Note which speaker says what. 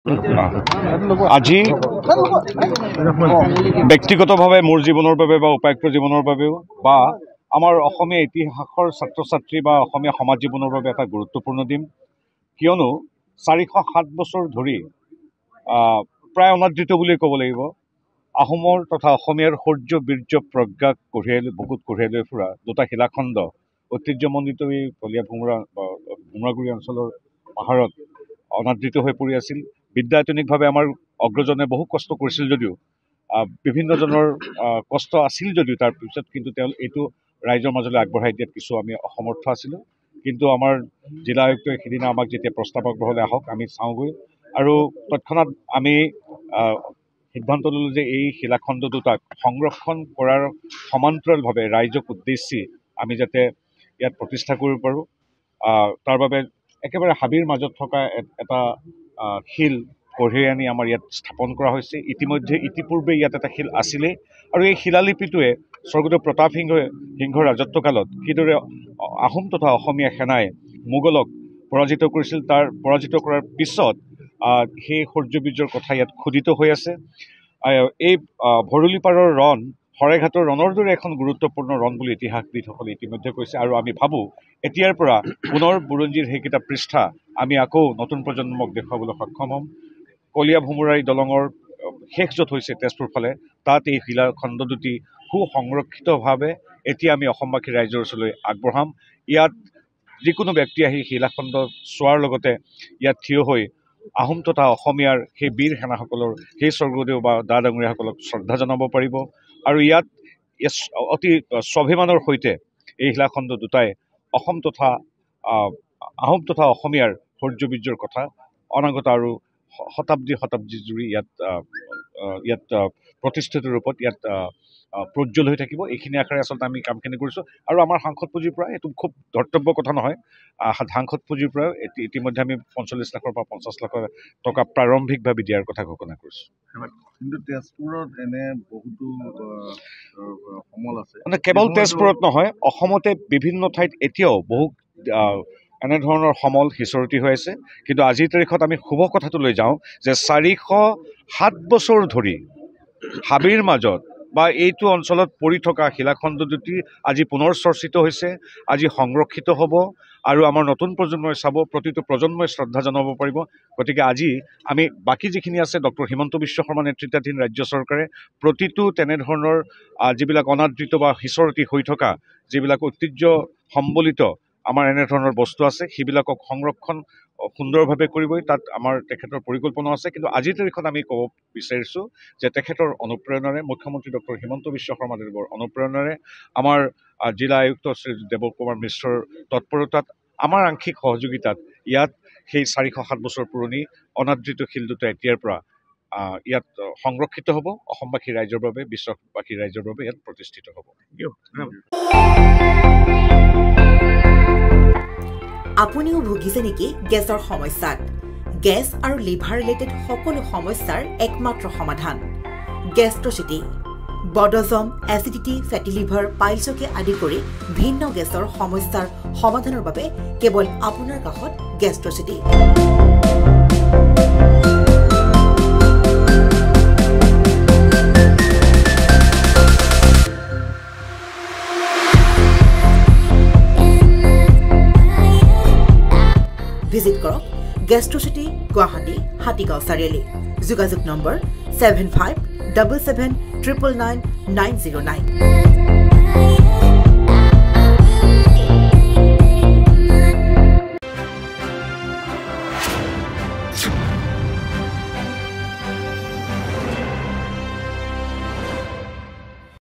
Speaker 1: আজি ব্যক্তিগতভাৱে মোৰ জীৱনৰ বাবে বা উপায়ুক্ত জীৱনৰ বাবেও বা আমাৰ অসমীয়া ইতিহাসৰ ছাত্ৰ ছাত্ৰী বা অসমীয়া সমাজ জীৱনৰ বাবে এটা গুৰুত্বপূৰ্ণ দিন কিয়নো 407 বছৰ ধৰি প্ৰায় অনাদৃত বুলি ক'ব লাগিব আহোমৰ তথা অসমীয়াৰ শৌৰ্য বীৰ্য প্ৰজ্ঞাক বুকুত কঢ়িয়াই লৈ ফুৰা দুটা শিলাখণ্ড ঐতিহ্যমণ্ডিত এই কলীয়া ভোমোৰাগুৰি অঞ্চলৰ পাহাৰত অনাদৃত হৈ পৰি আছিল। বিদ্যায়তনিকভাৱে আমাৰ অগ্ৰজনে বহু কষ্ট কৰিছিল যদিও বিভিন্নজনৰ কষ্ট আছিল যদিও তাৰ পিছত কিন্তু তেওঁ এইটো ৰাইজৰ মাজলৈ আগবঢ়াই দিয়াত কিছু আমি অসমৰ্থ আছিলোঁ। কিন্তু আমাৰ জিলা আয়ুক্তই সিদিনা আমাক যেতিয়া প্ৰস্তাৱ আগবঢ়ালে আহক আমি চাওঁগৈ আৰু তৎক্ষণাত আমি সিদ্ধান্ত ল'লোঁ যে এই শিলাখণ্ড দুটাক সংৰক্ষণ কৰাৰ সমান্তৰালভাৱে ৰাইজক উদ্দেশ্যি আমি যাতে ইয়াত প্ৰতিষ্ঠা কৰিব পাৰোঁ তাৰ বাবে একেবাৰে হাবিৰ মাজত থকা এটা শিল কঢ়িয়াই আনি আমাৰ ইয়াত স্থাপন কৰা হৈছে। ইতিপূৰ্বে ইয়াত এটা শিল আছিলেই আৰু এই শিলালিপিটোৱে স্বৰ্গদেউ প্ৰতাপ সিংহৰ ৰাজত্বকালত কিদৰে আহোম তথা অসমীয়া সেনাই মোগলক পৰাজিত কৰিছিল তাৰ পৰাজিত কৰাৰ পিছত সেই সৌৰ্যবীৰ্যৰ কথা ইয়াত খোদিত হৈ আছে। এই ভৰলীপাৰৰ ৰণ শৰাইঘাটৰ ৰণৰ দৰে এখন গুৰুত্বপূৰ্ণ ৰণ বুলি ইতিহাসবিদসকলে ইতিমধ্যে কৈছে আৰু আমি ভাবোঁ এতিয়াৰ পৰা পুনৰ বুৰঞ্জীৰ সেইকেইটা পৃষ্ঠা আমি আকৌ নতুন প্ৰজন্মক দেখুৱাবলৈ সক্ষম হ'ম। কলীয়া ভোমোৰাই দলঙৰ শেষ য'ত হৈছে তেজপুৰ ফালে তাত এই শিলাখণ্ড দুটি সুসংৰক্ষিতভাৱে এতিয়া আমি অসমবাসী ৰাইজৰ ওচৰলৈ আগবঢ়াম। ইয়াত যিকোনো ব্যক্তি আহি শিলাখণ্ড চোৱাৰ লগতে ইয়াত থিয় হৈ আহোম তথা অসমীয়াৰ সেই বীৰ সেনাসকলৰ সেই স্বৰ্গদেউ বা দা ডাঙৰীয়াসকলক শ্ৰদ্ধা জনাব পাৰিব আৰু ইয়াত অতি স্বাভিমানৰ সৈতে এই শিলাখণ্ড দুটাই অসম তথা আহোম তথা অসমীয়াৰ সৌৰ্যবীৰ্যৰ কথা অনাগত আৰু শতাব্দী জুৰি ইয়াত প্ৰতিষ্ঠিত ৰূপত ইয়াত প্ৰজ্বল হৈ থাকিব। এইখিনি আশাৰে আচলতে আমি কামখিনি কৰিছোঁ আৰু আমাৰ সাংসদ পুঁজিৰ পৰা এইটো খুব ধৰ্তব্য কথা নহয়। সাংসদ পুঁজিৰ পৰা ইতিমধ্যে আমি 45 লাখৰ পৰা 50 লাখ টকা প্ৰাৰম্ভিকভাৱে দিয়াৰ কথা ঘোষণা কৰিছোঁ।
Speaker 2: কিন্তু তেজপুৰত এনে বহুতো সমল আছে
Speaker 1: মানে কেৱল তেজপুৰত নহয় অসমতে বিভিন্ন ঠাইত এতিয়াও বহু এনেধৰণৰ সমল সিঁচৰতি হৈ আছে। কিন্তু আজিৰ তাৰিখত আমি শুভ কথাটো লৈ যাওঁ যে 407 বছৰ ধৰি হাবিৰ মাজত বা এইটো অঞ্চলত পৰি থকা শিলাখণ্ড দুটি আজি পুনৰ চৰ্চিত হৈছে, আজি সংৰক্ষিত হ'ব আৰু আমাৰ নতুন প্ৰজন্মই চাব, প্ৰতিটো প্ৰজন্মই শ্ৰদ্ধা জনাব পাৰিব। গতিকে আজি আমি বাকী যিখিনি আছে ডক্টৰ হিমন্ত বিশ্ব শৰ্মা নেতৃত্বাধীন ৰাজ্য চৰকাৰে প্ৰতিটো তেনেধৰণৰ যিবিলাক অনাদৃত বা সিঁচৰতি হৈ থকা যিবিলাক ঐতিহ্য সম্বলিত আমাৰ এনেধৰণৰ বস্তু আছে সেইবিলাকক সংৰক্ষণ সুন্দৰভাৱে কৰিবই তাত আমাৰ তেখেতৰ পৰিকল্পনা আছে। কিন্তু আজিৰ তাৰিখত আমি ক'ব বিচাৰিছোঁ যে তেখেতৰ অনুপ্ৰেৰণাৰে মুখ্যমন্ত্ৰী ডক্টৰ হিমন্ত বিশ্ব শৰ্মাদেৱৰ অনুপ্ৰেৰণাৰে আমাৰ জিলা আয়ুক্ত শ্ৰী দেৱ কুমাৰ মিশ্ৰৰ তৎপৰতাত আমাৰ আংশিক সহযোগিতাত ইয়াত সেই 407 বছৰ পুৰণি অনাদৃত শিল দুটা এতিয়াৰ পৰা ইয়াত সংৰক্ষিত হ'ব, অসমবাসী ৰাইজৰ বাবে বিশ্ববাসী ৰাইজৰ বাবে ইয়াত প্ৰতিষ্ঠিত হ'ব।
Speaker 3: আপুনিও ভুগিছে নেকি গেছৰ সমস্যাত? গেছ আৰু লিভাৰ ৰিলেটেড সকলো সমস্যাৰ একমাত্ৰ সমাধান গেষ্ট্ৰচিটি। বদহজম, এচিডিটি, ফেটি লিভাৰ, পাইলছকে আদি কৰি ভিন্ন গেছৰ সমস্যাৰ সমাধানৰ বাবে কেৱল আপোনাৰ কাষত গেষ্ট্ৰচিটি। ভিজিট কৰক গেষ্ট্ৰচিটি, গুৱাহাটী, হাতীগাঁও চাৰিআলি। যোগাযোগ নম্বৰ 7577999909।